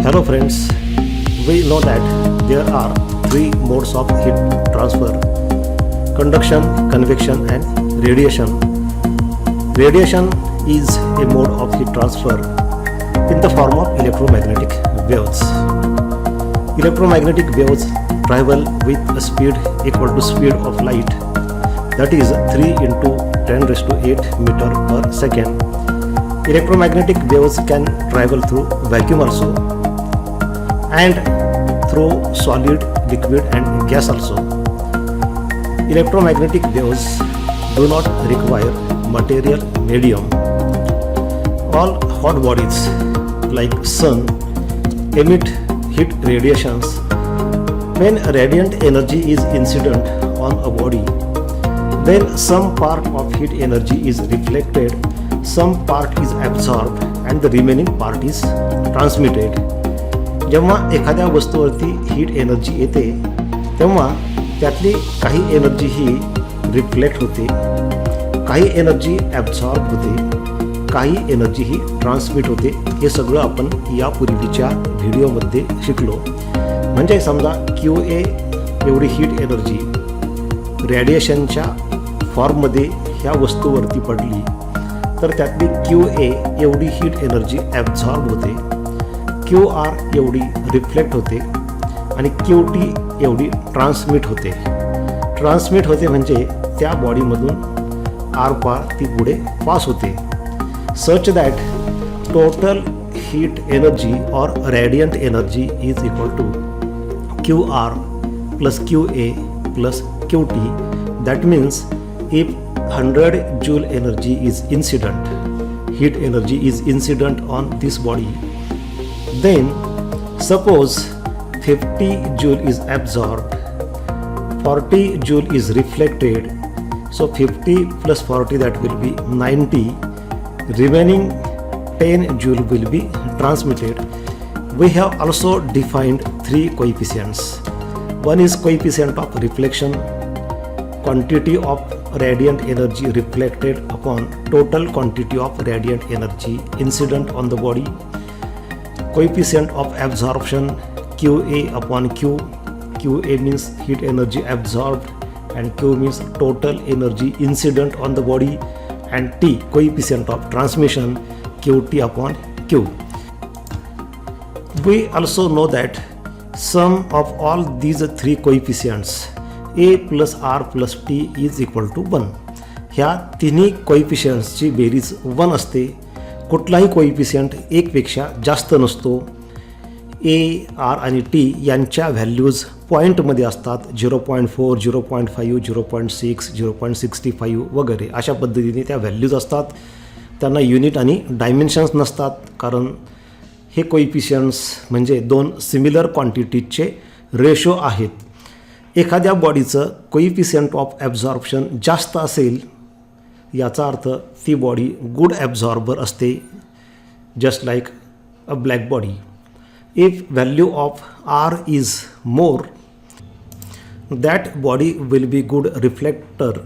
Hello friends, we know that there are three modes of heat transfer: conduction, convection and radiation. Radiation is a mode of heat transfer in the form of electromagnetic waves. Electromagnetic waves travel with a speed equal to speed of light, that is 3 into 10 raised to 8 meter per second. Electromagnetic waves can travel through vacuum also and through solid, liquid and gas also. Electromagnetic waves do not require material medium. All hot bodies like sun emit heat radiations. When radiant energy is incident on a body, then some part of heat energy is reflected, some part is absorbed and the remaining part is transmitted. जेव्हा एखाद्या वस्तूवरती heat energy येते तेव्हा त्यातली काही energy ही reflect होते, काही energy absorb होते, काही एनर्जी ही ट्रान्समिट होते. हे सगळं आपण यापूर्वीच्या व्हिडिओमध्ये शिकलो. म्हणजे समजा QA एवढी हीट एनर्जी रेडिएशनच्या फॉर्ममध्ये ह्या वस्तूवरती पडली तर त्यातली QA एवढी हीट एनर्जी ॲब्झॉर्ब होते, QR एवढी रिफ्लेक्ट होते आणि QT एवढी ट्रान्समिट होते. ट्रान्समिट होते म्हणजे त्या बॉडीमधून आरपार ती पुढे पास होते. Such that total heat energy और radiant energy is equal to QR plus QA plus QT. That means if 100 joule energy is incident, heat energy is incident on this body, then suppose 50 joule is absorbed, 40 joule is reflected, so 50 plus 40 that will be 90, remaining 10 joule will be transmitted. We have also defined three coefficients. One is coefficient of reflection, quantity of radiant energy reflected upon total quantity of radiant energy incident on the body. Coefficient of absorption, QA upon Q. QA means heat energy absorbed and Q means total energy incident on the body, and T coefficient of transmission, QT upon Q. We also know that sum of all these three coefficients A plus R plus T is equal to 1. ह्या तिन्ही कोएफिशियंट्सची बेरीज 1 असते. कुठलाही coefficient एकपेक्षा जास्त नसतो. A, R आणि T यांच्या values पॉईंटमध्ये असतात. 0.4, 0.5, 0.6, 0.65 वगैरे अशा पद्धतीने त्या व्हॅल्यूज असतात. त्यांना युनिट आणि डायमेन्शन्स नसतात, कारण हे कोएफिशियंट्स म्हणजे दोन सिमिलर क्वांटिटीजचे रेशो आहेत. एखाद्या बॉडीचं कोएफिशियंट ऑफ ॲब्झॉर्प्शन जास्त असेल याचा अर्थ ती बॉडी गुड ॲब्झॉर्बर असते, just like a black body. If value of R is more, that body will be good reflector,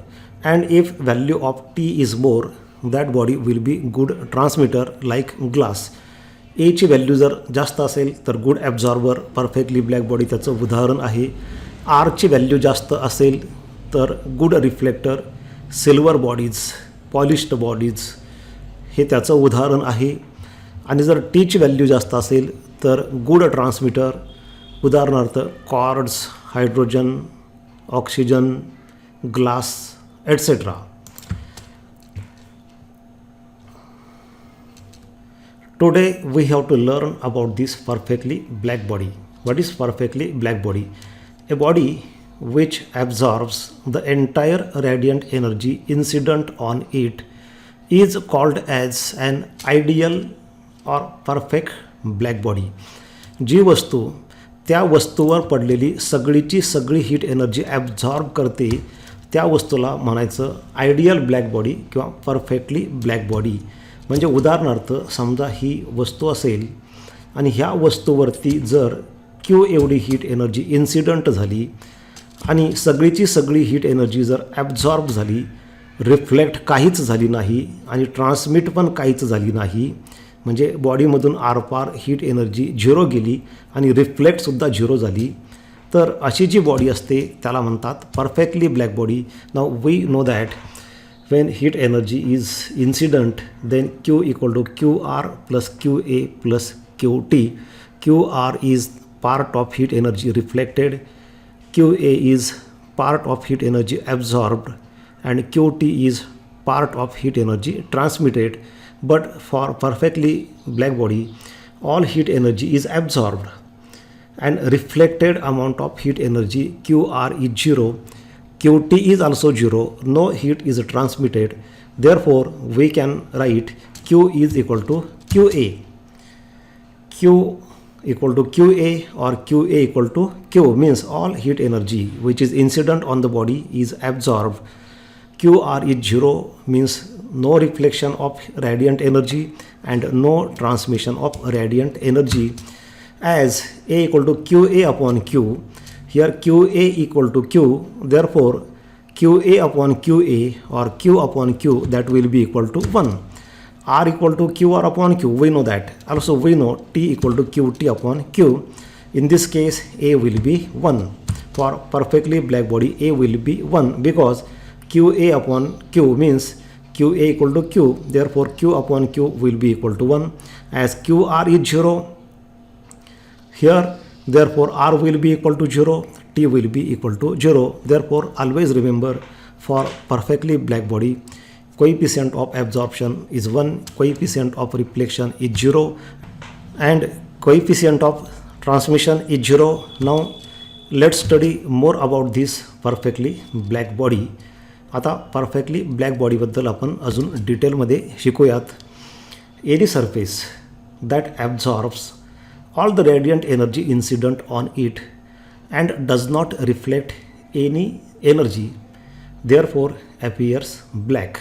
and if value of T is more, that body will be good transmitter like glass. Aची value जर जास्त असेल तर good absorber, perfectly black body त्याचं उदाहरण आहे. Rची value जास्त असेल तर good reflector, silver bodies, polished bodies हे त्याचं उदाहरण आहे. आणि जर Tची व्हॅल्यू जास्त असेल तर गुड ट्रान्समिटर, उदाहरणार्थ cords, hydrogen, oxygen, glass etcetera. Today we have to learn about this perfectly black body. What is perfectly black body? A body which absorbs the entire radiant energy incident on it is called as an ideal or perfect black body. जी वस्तू त्या वस्तूवर पडलेली सगळीची सगळी heat energy absorb करते त्या वस्तूला म्हणायचं ideal black body किंवा परफेक्टली ब्लॅक बॉडी. म्हणजे उदाहरणार्थ समजा ही वस्तू असेल आणि ह्या वस्तूवरती जर Q एवढी हीट एनर्जी इन्सिडंट झाली आणि सगळीची सगळी हीट एनर्जी जर ॲब्झॉर्ब झाली, रिफ्लेक्ट काहीच झाली नाही आणि ट्रान्समिट पण काहीच झाली नाही, म्हणजे बॉडीमधून आरपार हीट एनर्जी झिरो गेली आणि रिफ्लेक्टसुद्धा झिरो झाली, तर अशी जी बॉडी असते त्याला म्हणतात perfectly black body. Now we know that when heat energy is incident, then Q equal to QR plus QA plus QT. QR is part of heat energy reflected, QA is part of heat energy absorbed, and QT is part of heat energy transmitted. But for perfectly black body, all heat energy is absorbed and reflected amount of heat energy QR is 0. QT is also 0, no heat is transmitted. Therefore, we can write Q is equal to QA. Q equal to QA or QA equal to Q means all heat energy which is incident on the body is absorbed. QR is 0 means no reflection of radiant energy and no transmission of radiant energy. As A equal to QA upon Q, here QA equal to Q, therefore QA upon QA or Q upon Q, that will be equal to 1. R equal to QR upon Q, we know that. Also we know T equal to QT upon Q. In this case A will be 1. For perfectly black body A will be 1 because QA upon Q means QA equal to Q, therefore Q upon Q will be equal to 1. As QR is 0 here, therefore R will be equal to 0, T will be equal to 0. Therefore, always remember for perfectly black body, coefficient of absorption is 1, coefficient of reflection is 0, and coefficient of transmission is 0. Now, let's study more about this perfectly black body. आता perfectly black body बद्दल आपण अजून डिटेलमध्ये शिकूयात. Any surface that absorbs all the radiant energy incident on it and does not reflect any energy, therefore appears black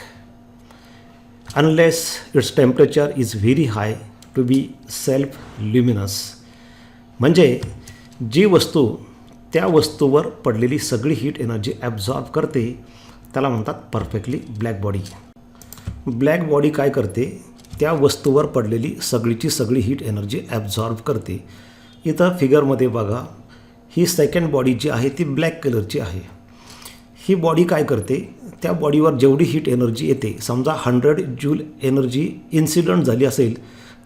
unless its temperature is very high to be self luminous. म्हणजे जी वस्तू त्या वस्तूवर पडलेली सगळी हीट एनर्जी ॲब्झॉर्ब करते त्याला म्हणतात perfectly black body. Black body काय करते, त्या वस्तूवर पडलेली सगळीची सगळी हीट एनर्जी ॲब्झॉर्ब करते. इथं फिगरमध्ये बघा, ही सेकंड बॉडी जी आहे ती ब्लॅक कलरची आहे. ही बॉडी काय करते, त्या बॉडीवर जेवढी हीट एनर्जी येते, समजा 100 जूल एनर्जी इन्सिडंट झाली असेल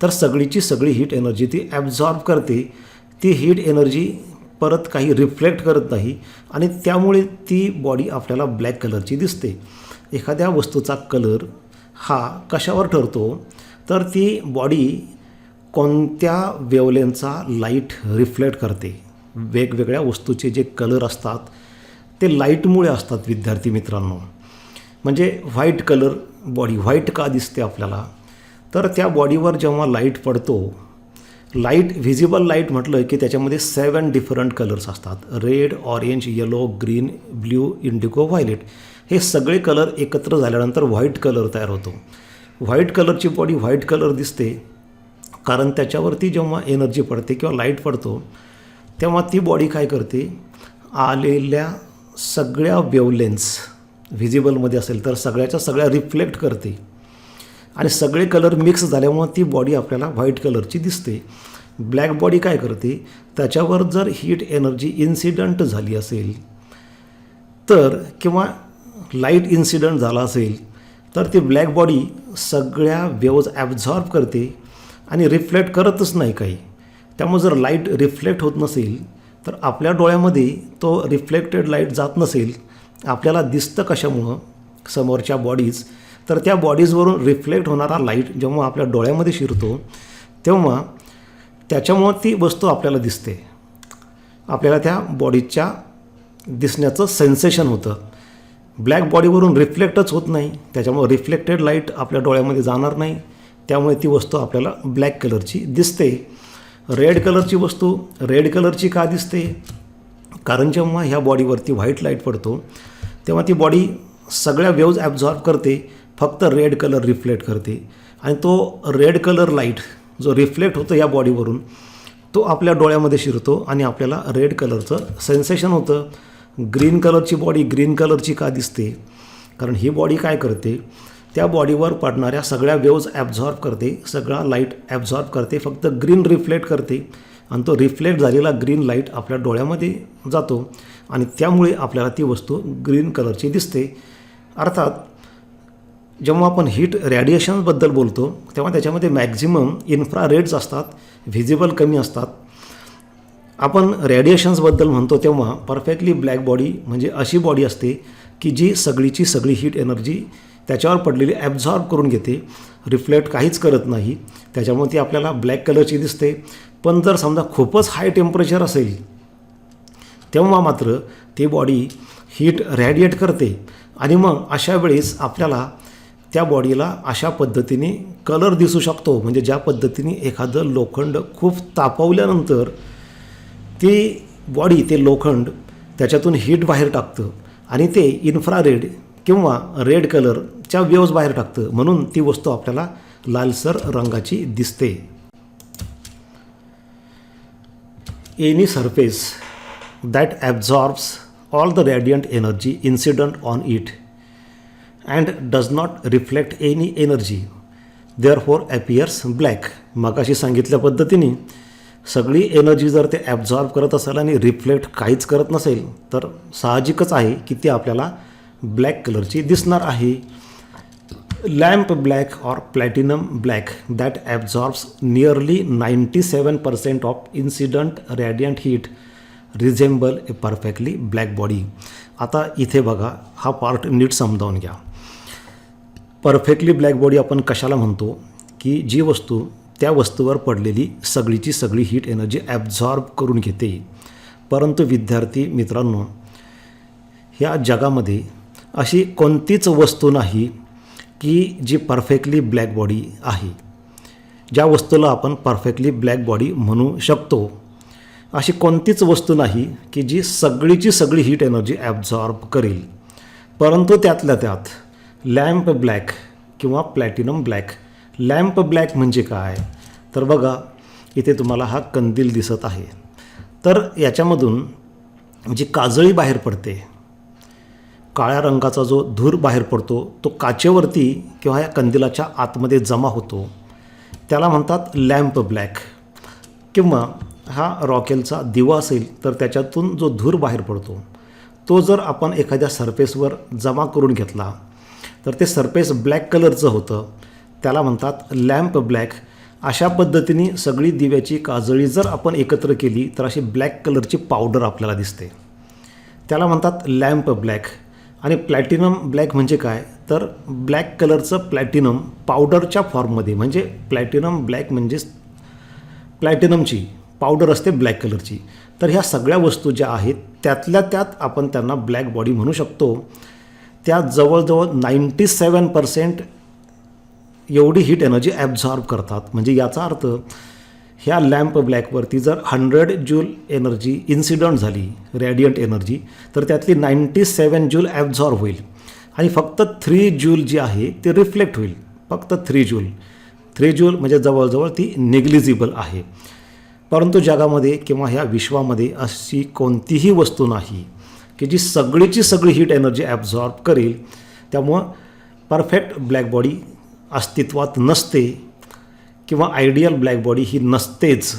तर सगळीची सगळी हीट एनर्जी ती ॲब्झॉर्ब करते. ती हीट एनर्जी परत काही रिफ्लेक्ट करत नाही आणि त्यामुळे ती बॉडी आपल्याला ब्लॅक कलरची दिसते. एखाद्या वस्तूचा कलर हा कशावर ठरतो, तर ती बॉडी कोणत्या वेवलेंथचा लाईट रिफ्लेक्ट करते. वेगवेगळ्या वस्तूचे जे कलर असतात ते लाईटमुळे असतात विद्यार्थी मित्रांनो. म्हणजे व्हाईट कलर बॉडी व्हाईट का दिसते आपल्याला, तर त्या बॉडीवर जेव्हा लाईट पडतो, लाईट व्हिजिबल लाईट म्हटलं की त्याच्यामध्ये 7 डिफरंट कलर्स असतात. Red, orange, yellow, green, blue, Indigo, violet. हे सगळे कलर एकत्र झाल्यानंतर व्हाईट कलर तयार होतो. व्हाईट कलरची बॉडी व्हाईट कलर दिसते कारण त्याच्यावरती जेव्हा एनर्जी पडते किंवा लाईट पडतो तेव्हा ती बॉडी काय करते, आलेल्या सगळ्या वेवलेन्स व्हिजिबलमध्ये असेल तर सगळ्याच्या सगळ्या रिफ्लेक्ट करते आणि सगळे कलर मिक्स झाल्यामुळे ती बॉडी आपल्याला व्हाईट कलरची दिसते. ब्लॅक बॉडी काय करते, त्याच्यावर जर हीट एनर्जी इन्सिडंट झाली असेल तर किंवा लाईट इन्सिडंट झाला असेल तर ती ब्लॅक बॉडी सगळ्या वेव्ज ॲब्झॉर्ब करते आणि रिफ्लेक्ट करतच नाही काही. त्यामुळे जर लाईट रिफ्लेक्ट होत नसेल तर आपल्या डोळ्यामध्ये तो रिफ्लेक्टेड लाईट जात नसेल, आपल्याला दिसतं कशामुळं समोरच्या बॉडीज, तर त्या बॉडीजवरून रिफ्लेक्ट होणारा लाईट जेव्हा आपल्या डोळ्यामध्ये शिरतो तेव्हा त्याच्यामुळं ती वस्तू आपल्याला दिसते. आपल्याला त्या बॉडीच्या दिसण्याचं सेन्सेशन होतं. ब्लॅक बॉडीवरून रिफ्लेक्टच होत नाही, त्याच्यामुळे रिफ्लेक्टेड लाईट आपल्या डोळ्यामध्ये जाणार नाही, त्यामुळे ती वस्तू आपल्याला ब्लॅक कलरची दिसते. रेड कलरची वस्तू रेड कलरची का दिसते, कारण जेव्हा ह्या बॉडीवरती व्हाईट लाईट पडतो तेव्हा ती बॉडी सगळ्या वेव्ज ॲब्झॉर्ब करते, फक्त रेड कलर रिफ्लेक्ट करते आणि तो रेड कलर लाईट जो रिफ्लेक्ट होतो या बॉडीवरून तो आपल्या डोळ्यामध्ये शिरतो आणि आपल्याला रेड कलरचं सेन्सेशन होतं. ग्रीन कलरची बॉडी ग्रीन कलरची का दिसते, कारण ही बॉडी काय करते, त्या बॉडीवर पडणाऱ्या सगळ्या वेव्ज ॲब्झॉर्ब करते, सगळा लाईट ॲब्झॉर्ब करते, फक्त ग्रीन रिफ्लेक्ट करते आणि तो रिफ्लेक्ट झालेला ग्रीन लाईट आपल्या डोळ्यामध्ये जातो आणि त्यामुळे आपल्याला ती वस्तू ग्रीन कलरची दिसते. अर्थात जेव्हा आपण हीट रेडिएशनबद्दल बोलतो तेव्हा त्याच्यामध्ये मॅक्झिमम इन्फ्रारेड्स असतात, व्हिजिबल कमी असतात. आपण रेडिएशन्सबद्दल म्हणतो तेव्हा परफेक्टली ब्लॅक बॉडी म्हणजे अशी बॉडी असते की जी सगळीची सगळी हीट एनर्जी त्याच्यावर पडलेली ॲब्झॉर्ब करून घेते, रिफ्लेक्ट काहीच करत नाही, त्याच्यामुळे ती आपल्याला ब्लॅक कलरची दिसते. पण जर समजा खूपच हाय टेम्परेचर असेल तेव्हा मात्र ती बॉडी हीट रॅडिएट करते आणि मग अशा वेळेस आपल्याला त्या बॉडीला अशा पद्धतीने कलर दिसू शकतो. म्हणजे ज्या पद्धतीने एखादं लोखंड खूप तापवल्यानंतर ती बॉडी ते लोखंड त्याच्यातून हीट बाहेर टाकतं आणि ते इन्फ्रारेड किंवा रेड कलरच्या वेव्ज बाहेर टाकतं, म्हणून ती वस्तू आपल्याला लालसर रंगाची दिसते. Any surface that absorbs all the radiant energy incident on it and does not reflect any energy therefore appears black. मगाशी सांगितल्या पद्धतीने सगळी एनर्जी जर ते ॲब्झॉर्ब करत असेल आणि रिफ्लेक्ट काहीच करत नसेल तर साहजिकच आहे की ती आपल्याला ब्लॅक कलरची दिसणार आहे. Lamp black or platinum black that absorbs nearly 97% of incident radiant heat resemble a perfectly black body. आता इथे बघा, हा पार्ट नीट समजावून घ्या. परफेक्टली ब्लॅक बॉडी आपण कशाला म्हणतो की जी वस्तू त्या वस्तूवर पडलेली सगळीची सगळी हीट एनर्जी ॲब्झॉर्ब करून घेते. परंतु विद्यार्थी मित्रांनो, ह्या जगामध्ये अशी कोणतीच वस्तू नाही की जी परफेक्टली ब्लॅक बॉडी आहे. ज्या वस्तूला आपण परफेक्टली ब्लॅक बॉडी म्हणू शकतो अशी कोणतीच वस्तू नाही की जी सगळीची सगळी हीट एनर्जी ॲब्झॉर्ब करेल. परंतु त्यातल्या त्यात लॅम्प ब्लॅक किंवा प्लॅटिनम ब्लॅक. लॅम्प ब्लॅक म्हणजे काय तर बघा, इथे तुम्हाला हा कंदील दिसत आहे. तर याच्यामधून जी काजळी बाहेर पडते, काळ्या रंगाचा जो धूर बाहेर पडतो तो काचेवरती किंवा या कंदिलाच्या आतमध्ये जमा होतो, त्याला म्हणतात लॅम्प ब्लॅक. किंवा हा रॉकेलचा दिवा असेल तर त्याच्यातून जो धूर बाहेर पडतो तो जर आपण एखाद्या सरफेसवर जमा करून घेतला तर ते सरफेस ब्लॅक कलरचं होतं, त्याला म्हणतात लॅम्प ब्लॅक. अशा पद्धतीने सगळी दिव्याची काजळी जर आपण एकत्र केली तर अशी ब्लॅक कलरची पावडर आपल्याला दिसते, त्याला म्हणतात लॅम्प ब्लॅक. आणि प्लॅटिनम ब्लॅक म्हणजे काय तर ब्लॅक कलरचं प्लॅटिनम पावडरच्या फॉर्ममध्ये, म्हणजे प्लॅटिनम ब्लॅक म्हणजेच प्लॅटिनमची पावडर असते ब्लॅक कलरची. तर ह्या सगळ्या वस्तू ज्या आहेत त्यातल्या त्यात आपण त्यांना ब्लॅक बॉडी म्हणू शकतो. त्या जवळजवळ 97% एवढी हीट एनर्जी ॲब्झॉर्ब करतात. म्हणजे याचा अर्थ ह्या लॅम्प ब्लॅकवरती जर 100 जूल एनर्जी इन्सिडंट झाली, रॅडियंट एनर्जी, तर त्यातली 97 जूल ॲब्झॉर्ब होईल आणि फक्त 3 जूल जी आहे ती रिफ्लेक्ट होईल. फक्त 3 जूल म्हणजे जवळजवळ ती निग्लिजिबल आहे. परंतु जगामध्ये किंवा ह्या विश्वामध्ये अशी कोणतीही वस्तू नाही की जी सगळीची सगळी हीट एनर्जी ॲब्झॉर्ब करेल. त्यामुळं परफेक्ट ब्लॅक बॉडी अस्तित्वात नसते किंवा आयडियल ब्लॅक बॉडी ही नसतेच.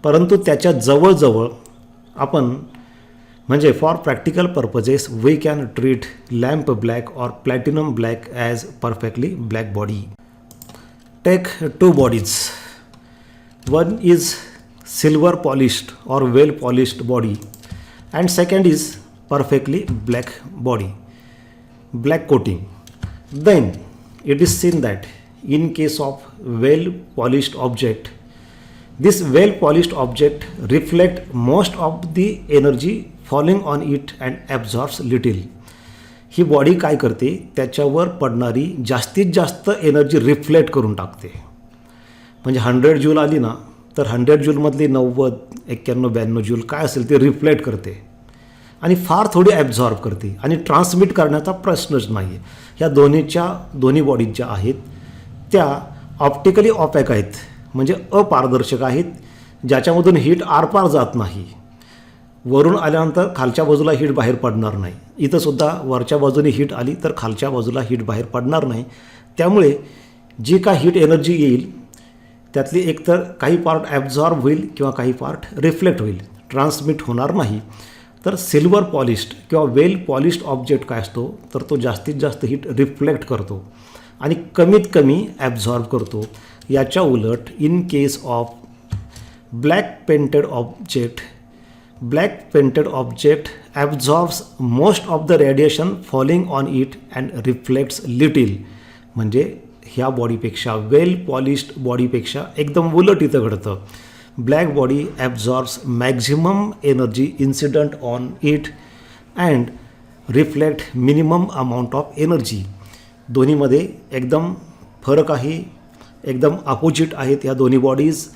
परंतु त्याच्या जवळजवळ आपण म्हणजे for practical purposes we can treat lamp black or platinum black as perfectly black body. Take 2 bodies. One is silver polished or well polished body and second is perfectly black body, black coating. Then it is seen that in case of well polished object, this well polished object reflect most of the energy falling on it and absorbs little. He body काय करते, त्याच्यावर पडणारी जास्तीत जास्त energy reflect करून टाकते. म्हणजे 100 joule आली ना तर 100 जूलमधली 90, 91, 92 जूल काय असेल ते रिफ्लेक्ट करते आणि फार थोडी ॲब्झॉर्ब करते आणि ट्रान्समिट करण्याचा प्रश्नच नाही आहे. ह्या दोन्ही बॉडीज ज्या आहेत त्या ऑप्टिकली ऑपॅक आहेत, म्हणजे अपारदर्शक आहेत, ज्याच्यामधून हीट आरपार जात नाही. वरून आल्यानंतर खालच्या बाजूला हीट बाहेर पडणार नाही. इथंसुद्धा वरच्या बाजूने हीट आली तर खालच्या बाजूला हीट बाहेर पडणार नाही. त्यामुळे जी काय हीट एनर्जी येईल त्यातली एकतर काही पार्ट ॲब्झॉर्ब होईल किंवा काही पार्ट रिफ्लेक्ट होईल, ट्रान्समिट होणार नाही. तर सिल्वर पॉलिश्ड किंवा वेल पॉलिश्ड ऑब्जेक्ट काय असतो तर तो जास्तीत जास्त हीट रिफ्लेक्ट करतो आणि कमीत कमी ॲब्झॉर्ब करतो. याच्या उलट in case of black painted object absorbs most of the radiation falling on it and reflects little. म्हणजे ह्या बॉडीपेक्षा वेल पॉलिश्ड बॉडीपेक्षा एकदम उलट इथं घडतं. Black body absorbs maximum energy incident on it and reflect minimum amount of energy. दोन्हीमध्ये एकदम फरक आहे, एकदम अपोजिट आहेत या दोन्ही बॉडीज.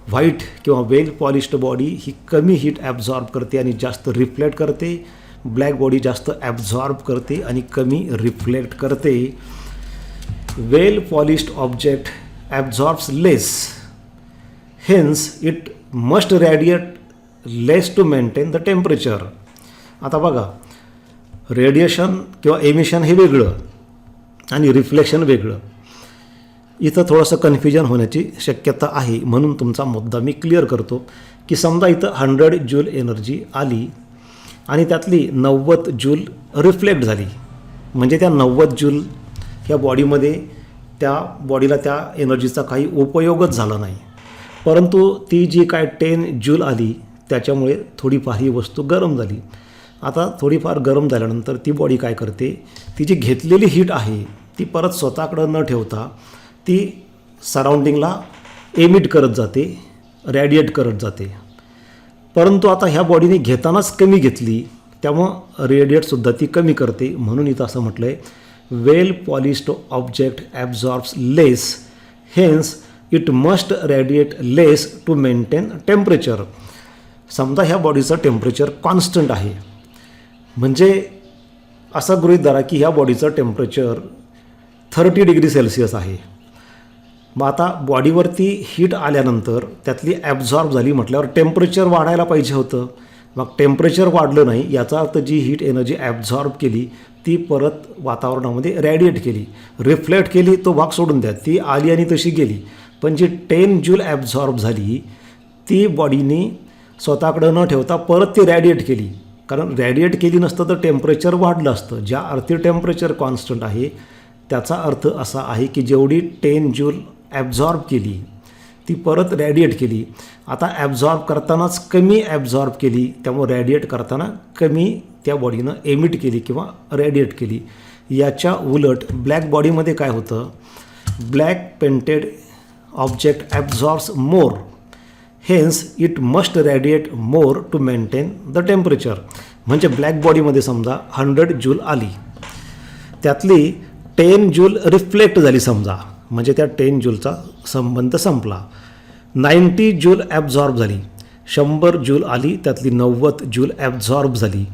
व्हाईट किंवा वेल पॉलिश्ड बॉडी ही कमी हीट ॲब्झॉर्ब करते आणि जास्त रिफ्लेक्ट करते. ब्लॅक बॉडी जास्त ॲब्झॉर्ब करते आणि कमी रिफ्लेक्ट करते. Well polished object absorbs less, hence it must radiate less to maintain the temperature. आता बघा, रेडिएशन किंवा एमिशन हे वेगळं आणि रिफ्लेक्शन वेगळं. इथं थोडंसं कन्फ्युजन होण्याची शक्यता आहे, म्हणून तुमचा मुद्दा मी क्लिअर करतो की समजा इथं 100 जूल एनर्जी आली आणि त्यातली 90 जूल रिफ्लेक्ट झाली. म्हणजे त्या 90 जूल ह्या बॉडीमध्ये त्या बॉडीला त्या एनर्जीचा काही उपयोगच झाला नाही. परंतु ती जी काय 10 जूल आली त्याच्यामुळे थोडीफार ही वस्तू गरम झाली. आता थोडीफार गरम झाल्यानंतर ती बॉडी काय करते, ती जी घेतलेली हीट आहे ती परत स्वतःकडं न ठेवता ती सराउंडिंगला एमिट करत जाते, रॅडिएट करत जाते. परंतु आता ह्या बॉडीने घेतानाच कमी घेतली त्यामुळं रेडिएटसुद्धा ती कमी करते. म्हणून इथं असं म्हटलं आहे, well polished object absorbs less, hence it must radiate less to maintain temperature. समजा ह्या बॉडीचं टेम्परेचर कॉन्स्टंट आहे, म्हणजे असं गृहीत धरा की ह्या बॉडीचं टेम्परेचर 30 डिग्री सेल्सिअस आहे. मग आता बॉडीवरती हीट आल्यानंतर त्यातली ॲब्झॉर्ब झाली म्हटल्यावर टेम्परेचर वाढायला पाहिजे होतं. मग टेम्परेचर वाढलं नाही, याचा अर्थ जी हीट एनर्जी ॲब्झॉर्ब केली ती परत वातावरणामध्ये रॅडिएट केली, रिफ्लेक्ट केली, तो भाग सोडून द्या, ती आली आणि तशी गेली. पण जी 10 जूल ॲब्झॉर्ब झाली ती बॉडीने स्वतःकडं न ठेवता परत ती रॅडिएट केली. कारण रॅडिएट केली नसतं तर टेम्परेचर वाढलं असतं. ज्या अर्थी टेम्परेचर कॉन्स्टंट आहे त्याचा अर्थ असा आहे की जेवढी 10 जूल ॲब्झॉर्ब केली ती परत रॅडिएट केली. आता ॲब्झॉर्ब करतानाच कमी ॲब्झॉर्ब केली, त्यामुळे रॅडिएट करताना कमी त्या बॉडीनं एमिट केली किंवा रॅडिएट केली. याच्या उलट ब्लॅक बॉडीमध्ये काय होतं, black painted object absorbs more, hence it must radiate more to maintain the temperature. म्हणजे ब्लॅक बॉडीमध्ये समजा 100 जूल आली, त्यातली 10 जूल रिफ्लेक्ट झाली समजा, म्हणजे त्या 10 जूलचा संबंध संपला. 90 जूल ॲब्झॉर्ब झाली, 100 जूल आली, त्यातली 90 जूल ॲब्झॉर्ब झाली.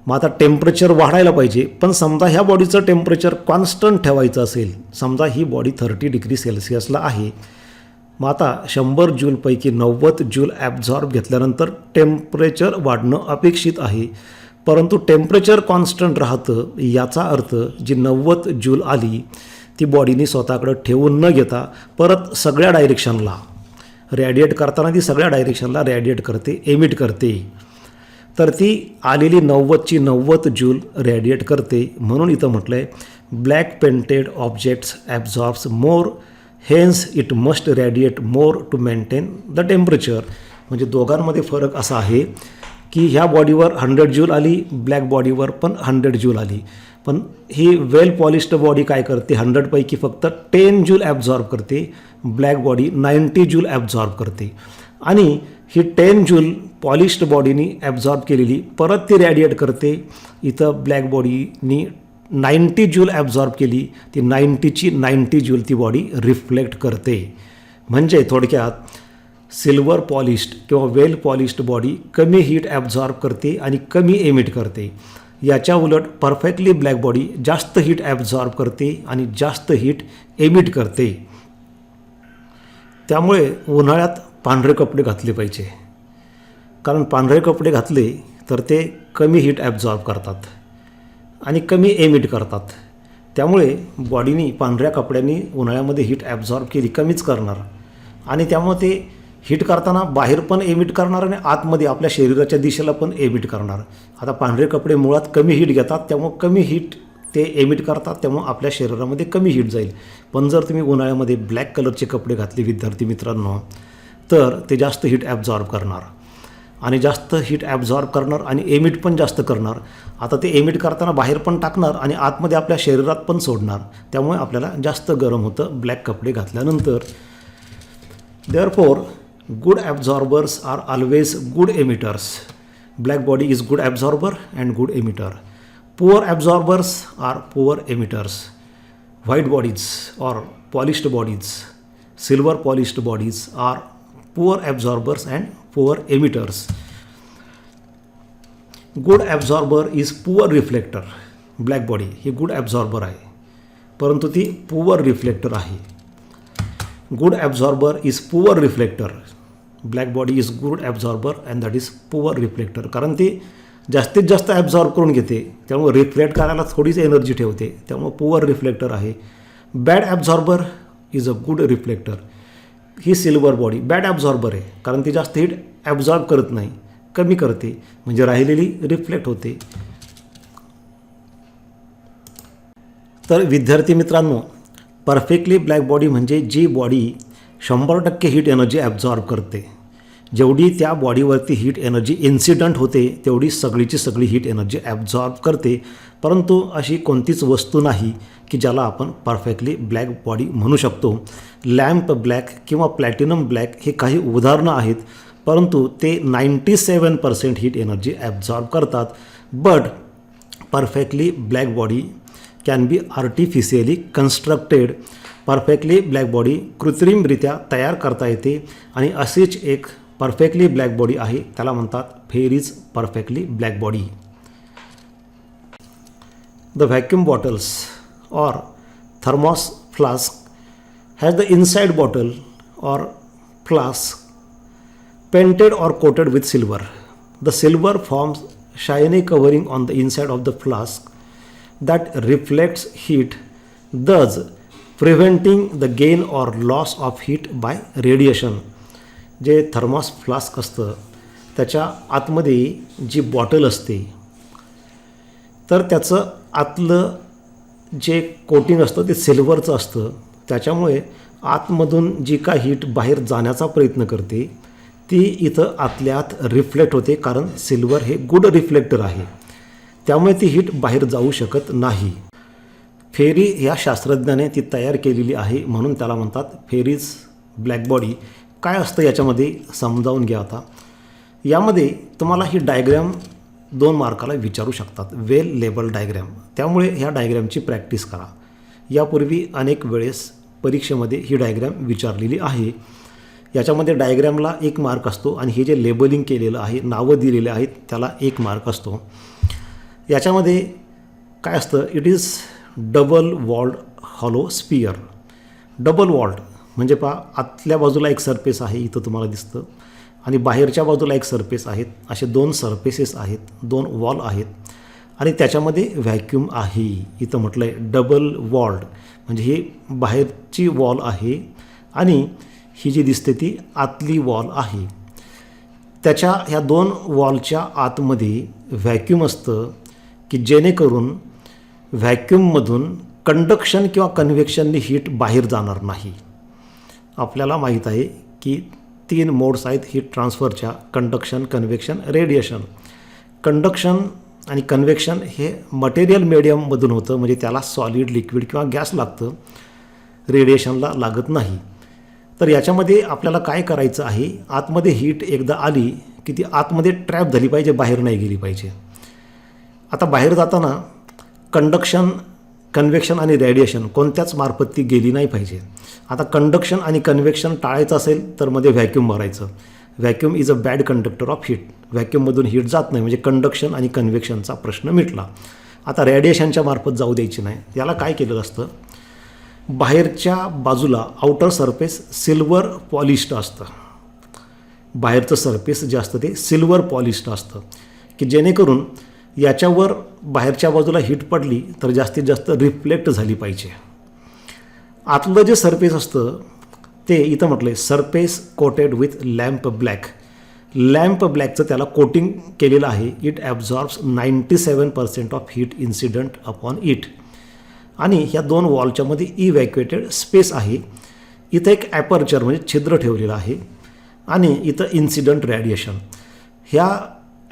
मग आता टेम्परेचर वाढायला पाहिजे, पण समजा ह्या बॉडीचं टेम्परेचर कॉन्स्टंट ठेवायचं असेल, समजा ही बॉडी 30 डिग्री सेल्सिअसला आहे. मग आता 100 जूलपैकी 90 जूल ॲब्झॉर्ब घेतल्यानंतर टेम्परेचर वाढणं अपेक्षित आहे. परंतु टेम्परेचर कॉन्स्टंट राहतं, याचा अर्थ जी 90 जूल आली ती बॉडीने स्वतःकडं ठेवून न घेता परत सगळ्या डायरेक्शनला रॅडिएट करताना ती सगळ्या डायरेक्शनला रॅडिएट करते, एमिट करते. तर ती आलेली 90ची 90 जूल रॅडिएट करते. म्हणून इथं म्हटलं आहे, black painted objects absorbs more, hence it must radiate more to maintain the temperature. म्हणजे दोघांमध्ये फरक असा आहे की ह्या बॉडीवर 100 जूल आली, ब्लॅक बॉडीवर पण 100 जूल आली. पण ही वेल पॉलिश्ड बॉडी काय करते, 100 पैकी फक्त 10 जूल ॲब्झॉर्ब करते, ब्लॅक बॉडी 90 जूल ॲब्झॉर्ब करते. आणि ही 10 जूल पॉलिश्ड बॉडीनी ॲब्झॉर्ब केलेली परत ती रॅडिएट करते. इथं ब्लॅक बॉडीनी 90 जूल ॲब्झॉर्ब केली, ती 90ची 90 जूल ती बॉडी रिफ्लेक्ट करते. म्हणजे थोडक्यात सिल्वर पॉलिश्ड किंवा वेल पॉलिश्ड बॉडी कमी हीट ॲब्झॉर्ब करते आणि कमी एमिट करते. याच्या उलट परफेक्टली ब्लॅक बॉडी जास्त हीट ॲब्झॉर्ब करते आणि जास्त हीट एमिट करते. त्यामुळे उन्हाळ्यात पांढरे कपडे घातले पाहिजे. कारण पांढरे कपडे घातले तर ते कमी हीट ॲब्झॉर्ब करतात आणि कमी एमिट करतात. त्यामुळे बॉडीनी पांढऱ्या कपड्यांनी उन्हाळ्यामध्ये हीट ॲब्झॉर्ब केली कमीच करणार आणि त्यामुळे ते हीट करताना बाहेर पण एमिट करणार आणि आतमध्ये आपल्या शरीराच्या दिशेला पण एमिट करणार. आता पांढरे कपडे मुळात कमी हीट घेतात, त्यामुळे कमी हीट ते एमिट करतात, त्यामुळे आपल्या शरीरामध्ये कमी हीट जाईल. पण जर तुम्ही उन्हाळ्यामध्ये ब्लॅक कलरचे कपडे घातले विद्यार्थी मित्रांनो, तर ते जास्त हीट ॲब्झॉर्ब करणार आणि जास्त हीट ॲब्झॉर्ब करणार आणि एमिट पण जास्त करणार. आता ते एमिट करताना बाहेर पण टाकणार आणि आतमध्ये आपल्या शरीरात पण सोडणार, त्यामुळे आपल्याला जास्त गरम होतं ब्लॅक कपडे घातल्यानंतर. Therefore good absorbers are always good emitters. Black body is good absorber and good emitter. Poor absorbers are poor emitters. White bodies or polished bodies, silver polished bodies are poor absorbers and poor emitters. Good absorber is poor reflector. Black body he good absorber आहे, परंतु ती poor reflector आहे. Good absorber is poor reflector. Black body is good absorber and that is poor reflector. कारण ती जास्तीत जास्त absorb करून घेते, त्यामुळे रिफ्लेक्ट करायला थोडीच एनर्जी ठेवते, त्यामुळे पुअर रिफ्लेक्टर आहे. Bad absorber is a good reflector. ही सिल्वर बॉडी बॅड ॲब्झॉर्बर आहे, कारण ती जास्त हीट ॲब्झॉर्ब करत नाही, कमी करते, म्हणजे राहिलेली रिफ्लेक्ट होते. तर विद्यार्थी मित्रांनो, परफेक्टली ब्लॅक बॉडी म्हणजे जी बॉडी 100% हीट एनर्जी ॲब्झॉर्ब करते. जेवढी त्या बॉडीवरती हीट एनर्जी इन्सिडंट होते तेवढी सगळीची सगळी हीट एनर्जी ॲब्झॉर्ब करते. परंतु अशी कोणतीच वस्तू नाही की ज्याला आपण परफेक्टली ब्लॅक बॉडी म्हणू शकतो. लॅम्प ब्लॅक किंवा प्लॅटिनम ब्लॅक हे काही उदाहरणं आहेत, परंतु ते 97% हीट एनर्जी ॲब्झॉर्ब करतात. But perfectly black body can be artificially constructed. Perfectly black body कृत्रिमरित्या तयार करता येते आणि अशीच एक परफेक्टली ब्लॅक बॉडी आहे, त्याला म्हणतात Ferry's perfectly black body. The vacuum bottles or thermos flask has the inside bottle or flask painted or coated with silver. The silver forms shiny covering on the inside of the flask that reflects heat, thus preventing the gain or loss of heat by radiation. जे थर्मॉस flask असतं त्याच्या आतमध्ये जी bottle असते तर त्याचं आतलं जे coating असतं ते सिल्वरचं असतं. त्याच्यामुळे आतमधून जी काय हीट बाहेर जाण्याचा प्रयत्न करते ती इथं आतल्या आत रिफ्लेक्ट होते, कारण सिल्वर हे गुड रिफ्लेक्टर आहे, त्यामुळे ती हीट बाहेर जाऊ शकत नाही. फेरी या शास्त्रज्ञाने ती तयार केलेली आहे, म्हणून त्याला म्हणतात फेरीज ब्लॅक बॉडी. काय असतं याच्यामध्ये समजावून घ्या. आता यामध्ये तुम्हाला ही डायग्रॅम 2 मार्काला विचारू शकतात, वेल लेबल डायग्रॅम. त्यामुळे ह्या डायग्रॅमची प्रॅक्टिस करा. यापूर्वी अनेक वेळेस परीक्षेमध्ये ही डायग्रॅम विचारलेली आहे. याच्यामध्ये डायग्रॅमला 1 मार्क असतो आणि हे जे लेबलिंग केलेलं आहे, नावं दिलेले आहेत, त्याला 1 मार्क असतो. याच्यामध्ये काय असतं, it is double walled hollow sphere. Double walled म्हणजे पहा आतल्या बाजूला एक सरफेस आहे, इथं तुम्हाला दिसतं, आणि बाहेरच्या बाजूला एक सरफेस आहेत. असे 2 सरफेसेस आहेत, 2 वॉल आहेत आणि त्याच्यामध्ये व्हॅक्यूम आहे. इथं म्हटलं आहे डबल वॉल्ड म्हणजे ही बाहेरची वॉल आहे आणि ही जी दिसते ती आतली वॉल आहे. त्याच्या ह्या 2 वॉलच्या आतमध्ये व्हॅक्यूम असतं की जेणेकरून व्हॅक्यूममधून कंडक्शन किंवा कन्व्हेक्शननी हीट बाहेर जाणार नाही. आपल्याला माहीत आहे की 3 मोड्स आहेत हीट ट्रान्सफरच्या, कंडक्शन, कन्व्हेक्शन, रेडिएशन. कंडक्शन आणि कन्व्हेक्शन हे मटेरियल मीडियममधून होतं, म्हणजे त्याला सॉलिड, लिक्विड किंवा गॅस लागतं, रेडिएशनला लागत नाही. तर याच्यामध्ये आपल्याला काय करायचं आहे, आतमध्ये हीट एकदा आली की ती आतमध्ये ट्रॅप झाली पाहिजे, बाहेर नाही गेली पाहिजे. आता बाहेर जाताना कंडक्शन, कन्व्हेक्शन आणि रेडिएशन कोणत्याच मार्फत ती गेली नाही पाहिजे. आता कंडक्शन आणि कन्व्हेक्शन टाळायचं असेल तर मध्ये व्हॅक्यूम भरायचं. Vacuum is a bad conductor of heat. व्हॅक्यूममधून हीट जात नाही, म्हणजे कंडक्शन आणि कन्व्हेक्शनचा प्रश्न मिटला. आता रेडिएशनच्या मार्फत जाऊ द्यायची नाही. याला काय केलेलं असतं, बाहेरच्या बाजूला आउटर सरफेस सिल्वर पॉलिश्ड असतं, बाहेरचं सरफेस जे असतं ते सिल्वर पॉलिश्ड असतं, की जेणेकरून याच्यावर बाहेरच्या बाजूला हीट पडली तर जास्तीत जास्त रिफ्लेक्ट झाली पाहिजे. आतलं जे सरफेस असतं ते इथं म्हटलं आहे surface coated with lamp black. Lamp ब्लॅकचं त्याला कोटिंग केलेलं आहे. It absorbs 97% of heat incident upon it. आणि ह्या दोन वॉलच्या मध्ये इव्हॅक्युएटेड स्पेस आहे. इथं एक ॲपर्चर म्हणजे छिद्र ठेवलेलं आहे आणि इथं इन्सिडंट रॅडिएशन. ह्या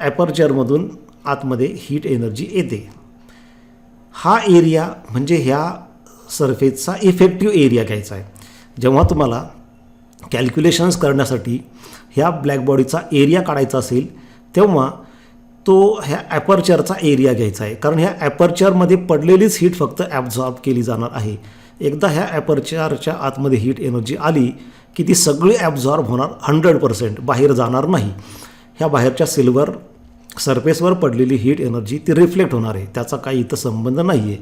ॲपर्चरमधून आतमध्ये हीट एनर्जी येते. हा एरिया म्हणजे ह्या सरफेसचा इफेक्टिव्ह एरिया घ्यायचा आहे. जेव्हा तुम्हाला कॅल्क्युलेशन्स करण्यासाठी ह्या ब्लॅक बॉडीचा एरिया काढायचा असेल तेव्हा तो ह्या ॲपर्चरचा एरिया घ्यायचा आहे, कारण ह्या ॲपर्चरमध्ये पडलेलीच हीट फक्त ॲब्झॉर्ब केली जाणार आहे. एकदा ह्या ॲपर्चरच्या आतमध्ये हीट एनर्जी आली की ती सगळी ॲब्झॉर्ब होणार 100%, बाहेर जाणार नाही. ह्या बाहेरच्या सिल्वर सरफेसवर पडलेली हीट एनर्जी ती रिफ्लेक्ट होणार आहे, त्याचा काही इथं संबंध नाही आहे.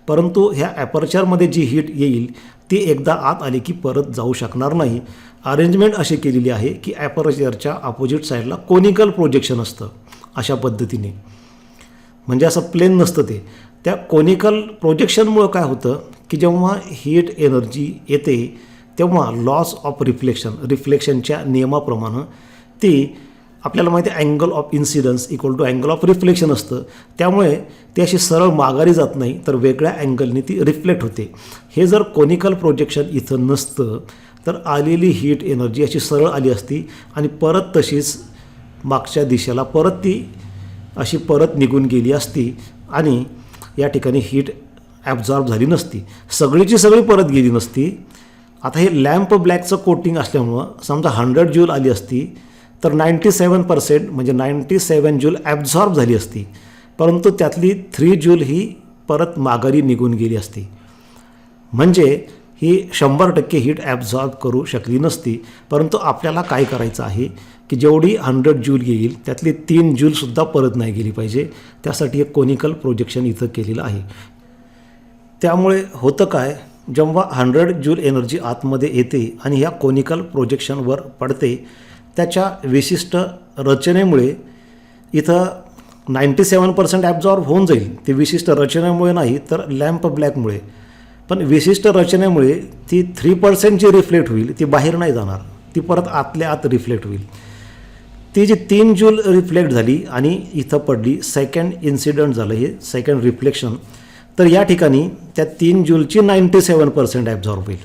परंतु ह्या ॲपर्चरमध्ये जी हीट येईल ती एकदा आत आली की परत जाऊ शकणार नाही. अरेंजमेंट अशी केलेली आहे की ॲपर्चरच्या अपोजिट साईडला कोनिकल प्रोजेक्शन असतं अशा पद्धतीने, म्हणजे असं प्लेन नसतं ते. त्या कोनिकल प्रोजेक्शनमुळं काय होतं की जेव्हा हीट एनर्जी येते तेव्हा लॉस ऑफ रिफ्लेक्शनच्या नियमाप्रमाणे ती आपल्याला माहिती आहे angle of incidence equal to angle of reflection असतं. त्यामुळे ती अशी सरळ माघारी जात नाही तर वेगळ्या अँगलने ती रिफ्लेक्ट होते. हे जर कोनिकल प्रोजेक्शन इथं नसतं तर आलेली हीट एनर्जी अशी सरळ आली असती आणि परत तशीच मागच्या दिशेला परत ती अशी परत निघून गेली असती आणि या ठिकाणी हीट ॲब्झॉर्ब झाली नसती, सगळीची सगळी परत गेली नसती. आता हे लॅम्प ब्लॅकचं कोटिंग असल्यामुळं समजा 100 जूल आली असती तर 97% म्हणजे 97 जूल ॲब्झॉर्ब झाली असती, परंतु त्यातली 3 जूल ही परत माघारी निघून गेली असती. म्हणजे ही 100% हीट ॲब्झॉर्ब करू शकली नसती. परंतु आपल्याला काय करायचं आहे की जेवढी 100 जूल येईल त्यातली 3 जूलसुद्धा परत नाही गेली पाहिजे. त्यासाठी एक कोनिकल प्रोजेक्शन इथं केलेलं आहे. त्यामुळे होतं काय, जेव्हा 100 जूल एनर्जी आतमध्ये येते आणि ह्या कोनिकल प्रोजेक्शनवर पडते त्याच्या विशिष्ट रचनेमुळे इथं 97% ॲब्झॉर्ब होऊन जाईल. ते विशिष्ट रचनेमुळे नाही तर लॅम्प ब्लॅकमुळे. पण विशिष्ट रचनेमुळे ती 3% जी रिफ्लेक्ट होईल ती बाहेर नाही जाणार, ती परत आतल्या आत रिफ्लेक्ट होईल. ती जी 3 जूल रिफ्लेक्ट झाली आणि इथं पडली, सेकंड इन्सिडंट झालं हे सेकंड रिफ्लेक्शन, तर या ठिकाणी त्या 3 जूलची 97% ॲब्झॉर्ब होईल.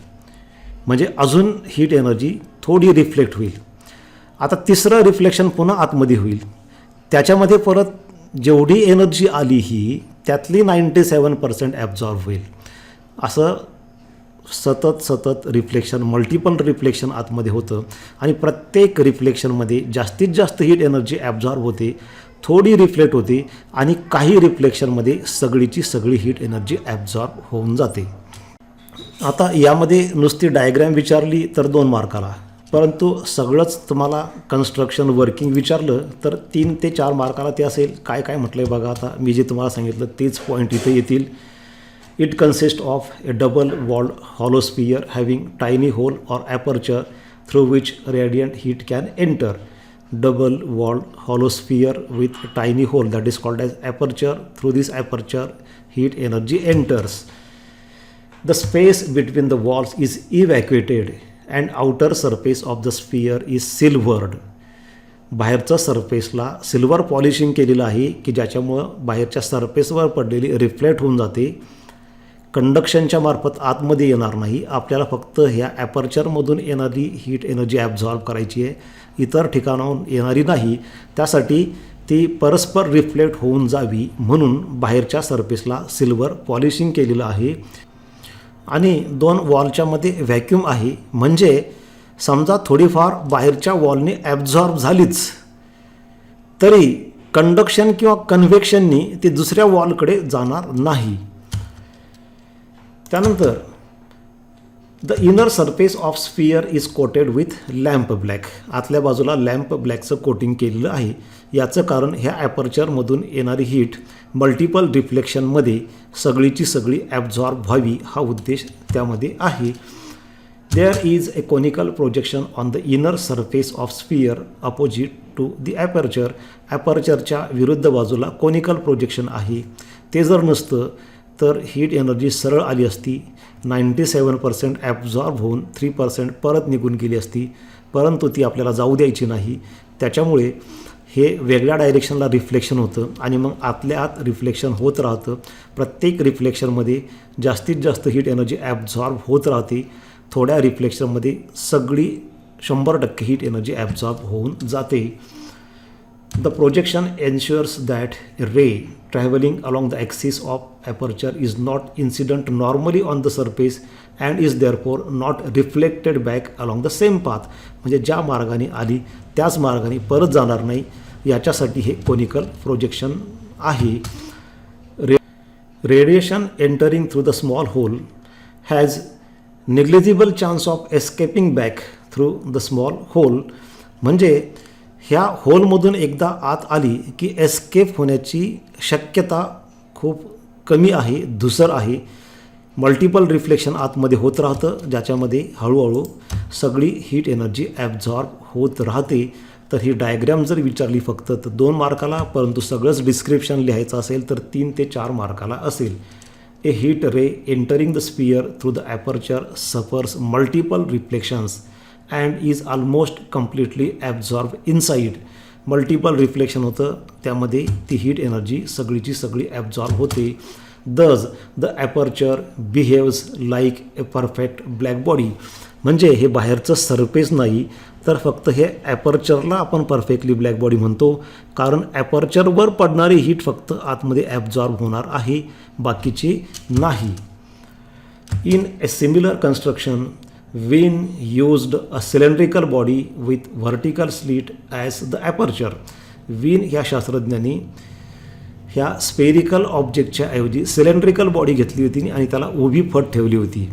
म्हणजे अजून हीट एनर्जी थोडी रिफ्लेक्ट होईल. आता तिसरं रिफ्लेक्शन पुन्हा आतमध्ये होईल, त्याच्यामध्ये परत जेवढी एनर्जी आली ही त्यातली 97% ॲब्झॉर्ब होईल. असं सतत रिफ्लेक्शन, मल्टिपल रिफ्लेक्शन आतमध्ये होतं आणि प्रत्येक रिफ्लेक्शनमध्ये जास्तीत जास्त हीट एनर्जी ॲब्झॉर्ब होते, थोडी रिफ्लेक्ट होते आणि काही रिफ्लेक्शनमध्ये सगळीची सगळी हीट एनर्जी ॲब्झॉर्ब होऊन जाते. आता यामध्ये नुसती डायग्रॅम विचारली तर 2 मार्काला, परंतु सगळंच तुम्हाला कन्स्ट्रक्शन वर्किंग विचारलं तर 3 ते 4 मार्काला ते असेल. काय काय म्हटलं आहे बघा. आता मी जे तुम्हाला सांगितलं तेच पॉईंट इथे येतील. It consists of a double-walled hollow sphere having tiny hole or aperture through which radiant heat can enter. Double-walled hollow sphere with a tiny hole that is called as aperture. Through this aperture, heat energy enters. The space between the walls is evacuated and outer surface of the sphere is silvered. बाहेरच्या सरफेसला silver polishing केलेलं आहे की ज्याच्यामुळं बाहेरच्या सरफेसवर पडलेली reflect होऊन जाते. कंडक्शनच्या मार्फत आतमध्ये येणार नाही, आपल्याला फक्त ह्या ॲपर्चरमधून येणारी हीट एनर्जी ॲब्झॉर्ब करायची आहे, इतर ठिकाणाहून येणारी नाही. त्यासाठी ती परस्पर रिफ्लेक्ट होऊन जावी म्हणून बाहेरच्या सरफेसला सिल्वर पॉलिशिंग केलेलं आहे. आणि 2 वॉलच्यामध्ये व्हॅक्यूम आहे, म्हणजे समजा थोडीफार बाहेरच्या वॉलने ॲब्झॉर्ब झालीच तरी कंडक्शन किंवा कन्व्हेक्शननी ती दुसऱ्या वॉलकडे जाणार नाही. त्यानंतर the inner surface of sphere is coated with lamp black. आतल्या बाजूला लॅम्प ब्लॅकचं कोटिंग केलेलं आहे. याचं कारण ह्या ॲपर्चरमधून येणारी हीट मल्टिपल रिफ्लेक्शनमध्ये सगळीची सगळी ॲब्झॉर्ब व्हावी हा उद्देश त्यामध्ये आहे. There is a conical projection on the inner surface of sphere opposite to the aperture. ॲपर्चरच्या विरुद्ध बाजूला कोनिकल प्रोजेक्शन आहे. ते जर नसतं तर हीट एनर्जी सरळ आली असती, 97% ॲब्झॉर्ब होऊन 3% परत निघून गेली असती, परंतु ती आपल्याला जाऊ द्यायची नाही. त्याच्यामुळे हे वेगळ्या डायरेक्शनला रिफ्लेक्शन होतं आणि मग आतल्या आत रिफ्लेक्शन होत राहतं. प्रत्येक रिफ्लेक्शनमध्ये जास्तीत जास्त हीट एनर्जी ॲब्झॉर्ब होत राहते. थोड्या रिफ्लेक्शनमध्ये सगळी 100% हीट एनर्जी ॲब्झॉर्ब होऊन जाते. The projection ensures that a ray traveling along the axis of aperture is not incident normally on the surface and is therefore not reflected back along the same path. म्हणजे ज्या मार्गाने आली त्याच मार्गाने परत जाणार नाही, याच्यासाठी हे कोनिकल प्रोजेक्शन आहे. Radiation entering through the small hole has negligible chance of escaping back through the small hole. म्हणजे ह्या होलमधून एकदा आत आली की एस्केप होण्याची शक्यता खूप कमी आहे, धुसर आहे. मल्टिपल रिफ्लेक्शन आतमध्ये होत राहतं, ज्याच्यामध्ये हळूहळू सगळी हीट एनर्जी ॲब्झॉर्ब होत राहते. तर ही डायग्रॅम जर विचारली फक्त तर 2 मार्काला, परंतु सगळंच डिस्क्रिप्शन लिहायचं असेल तर 3 ते 4 मार्काला असेल. A heat ray entering the sphere through the aperture suffers multiple reflections and is almost completely absorb inside. Multiple reflection होतं, त्यामध्ये ती हीट एनर्जी सगळीची सगळी ॲब्झॉर्ब होते. Thus the aperture behaves like a perfect black body. म्हणजे हे बाहेरचं surface नाही, तर फक्त हे ॲपर्चरला आपण परफेक्टली ब्लॅक बॉडी म्हणतो, कारण ॲपर्चरवर पडणारी हीट फक्त आतमध्ये ॲब्झॉर्ब होणार आहे, बाकीची नाही. In a similar construction Wien used a cylindrical body with vertical slit as the aperture. Wien ह्या शास्त्रज्ञांनी ह्या स्पेरिकल ऑब्जेक्टच्या ऐवजी सिलेंड्रिकल बॉडी घेतली होती आणि त्याला उभी फट ठेवली होती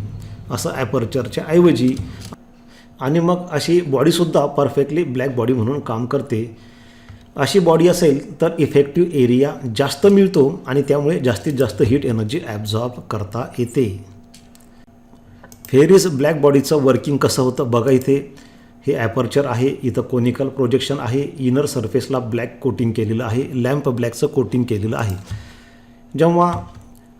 असं ॲपर्चरच्या ऐवजी. आणि मग अशी बॉडीसुद्धा परफेक्टली ब्लॅक बॉडी म्हणून काम करते. अशी बॉडी असेल तर इफेक्टिव्ह एरिया जास्त मिळतो आणि त्यामुळे जास्तीत जास्त हीट एनर्जी ॲब्झॉर्ब करता येते. फेरिस ब्लॅक बॉडीचं वर्किंग कसं होतं बघा. इथे हे ॲपर्चर आहे, इथं कोनिकल प्रोजेक्शन आहे, इनर सरफेसला ब्लॅक कोटिंग केलेलं आहे, लॅम्प ब्लॅकचं कोटिंग केलेलं आहे. जेव्हा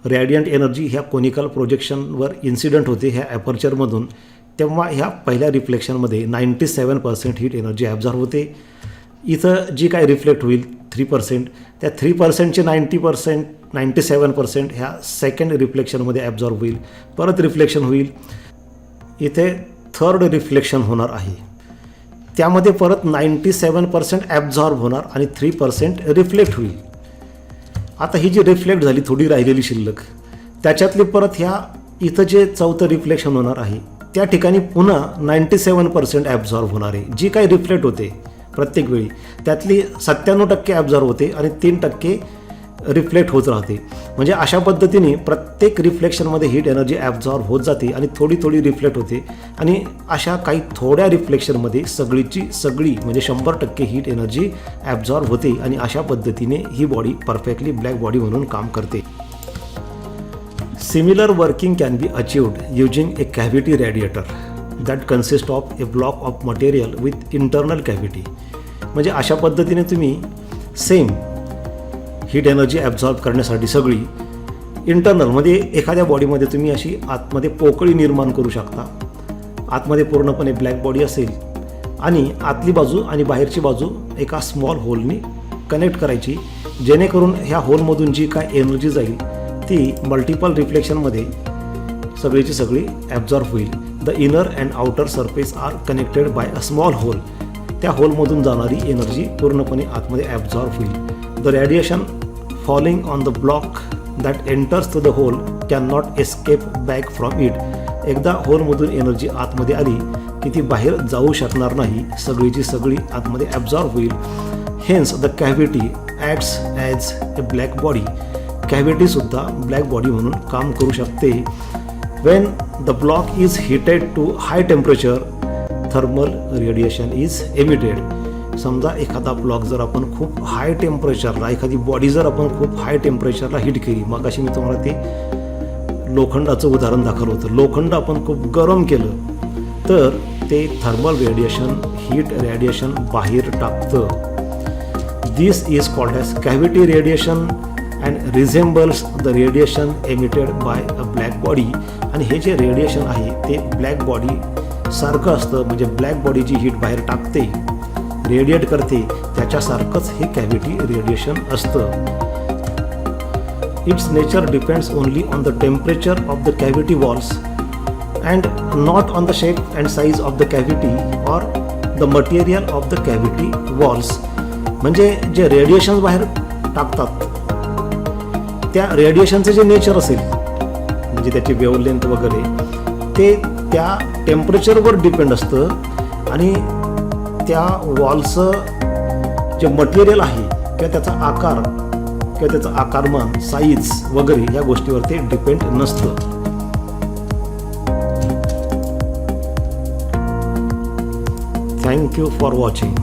रॅडियंट एनर्जी ह्या कोनिकल प्रोजेक्शनवर इन्सिडंट होते ह्या ॲपर्चरमधून, तेव्हा ह्या पहिल्या रिफ्लेक्शनमध्ये 97% हीट एनर्जी ॲब्झॉर्ब होते. इथं जी काय रिफ्लेक्ट होईल 3%, त्या 3%चे 97% ह्या सेकंड रिफ्लेक्शनमध्ये ॲब्झॉर्ब होईल. परत रिफ्लेक्शन होईल, इथे थर्ड रिफ्लेक्शन होणार आहे, त्यामध्ये परत 97% ॲब्झॉर्ब होणार आणि 3% रिफ्लेक्ट होईल. आता ही जी रिफ्लेक्ट झाली थोडी राहिलेली शिल्लक, त्याच्यातली परत ह्या इथं जे चौथं रिफ्लेक्शन होणार आहे त्या ठिकाणी पुन्हा 97% ॲब्झॉर्ब होणार आहे. जी काही रिफ्लेक्ट होते प्रत्येक वेळी त्यातली 97% ॲब्झॉर्ब होते आणि 3% रिफ्लेक्ट होत राहते. म्हणजे अशा पद्धतीने प्रत्येक रिफ्लेक्शनमध्ये हीट एनर्जी ॲब्झॉर्ब होत जाते आणि थोडी थोडी रिफ्लेक्ट होते आणि अशा काही थोड्या रिफ्लेक्शनमध्ये सगळीची सगळी म्हणजे 100% हीट एनर्जी ॲब्झॉर्ब होते आणि अशा पद्धतीने ही बॉडी परफेक्टली ब्लॅक बॉडी म्हणून काम करते. Similar working can be achieved using A cavity radiator that consist of A block of material with internal cavity. म्हणजे अशा पद्धतीने तुम्ही सेम हीट एनर्जी ॲब्झॉर्ब करण्यासाठी सगळी इंटरनलमध्ये एखाद्या बॉडीमध्ये तुम्ही अशी आतमध्ये पोकळी निर्माण करू शकता. आतमध्ये पूर्णपणे ब्लॅक बॉडी असेल आणि आतली बाजू आणि बाहेरची बाजू एका स्मॉल होलने कनेक्ट करायची, जेणेकरून ह्या होलमधून जी काय एनर्जी जाईल ती मल्टिपल रिफ्लेक्शनमध्ये सगळीची सगळी ॲब्झॉर्ब होईल. The inner and outer surface are connected by a small hole. त्या होलमधून जाणारी एनर्जी पूर्णपणे आतमध्ये ॲब्झॉर्ब होईल. The radiation falling on the block that enters to the hole can not escape back from it. एकदा होलमधून energy आतमध्ये आली की ती बाहेर जाऊ शकणार नाही, सगळीची सगळी आतमध्ये ॲब्झॉर्ब होईल. Hence the cavity acts as a black body. कॅव्हिटीसुद्धा ब्लॅक बॉडी म्हणून काम करू शकते. When the block is heated to high temperature thermal radiation is emitted. समजा एखादा ब्लॉक जर आपण खूप हाय टेम्परेचरला, एखादी बॉडी जर आपण खूप हाय टेम्परेचरला हीट केली, मग अशी मी तुम्हाला ते लोखंडाचं उदाहरण दाखवलं होतं. लोखंड आपण खूप गरम केलं तर ते थर्मल रेडिएशन, हीट रेडिएशन बाहेर टाकतं. This is called as cavity radiation and resembles the radiation emitted by a black body. आणि हे जे रेडिएशन आहे ते ब्लॅक बॉडी सारखं असतं, म्हणजे ब्लॅक बॉडी जी हीट बाहेर टाकते, रेडिएट करते, त्याच्यासारखंच हे कॅव्हिटी रेडिएशन असतं. It's nature depends only on the temperature of the cavity walls and not on the shape and size of the cavity or the material of the cavity walls. म्हणजे जे radiation बाहेर टाकतात त्या रेडिएशनचे जे nature असेल, म्हणजे त्याची वेव्हलेंथ वगैरे, ते त्या टेम्परेचरवर डिपेंड असतं आणि त्या वॉलचं जे मटेरियल आहे किंवा त्याचा आकार किंवा त्याचं आकारमान, साईज वगैरे या गोष्टीवर ते डिपेंड नसतं. Thank you for watching.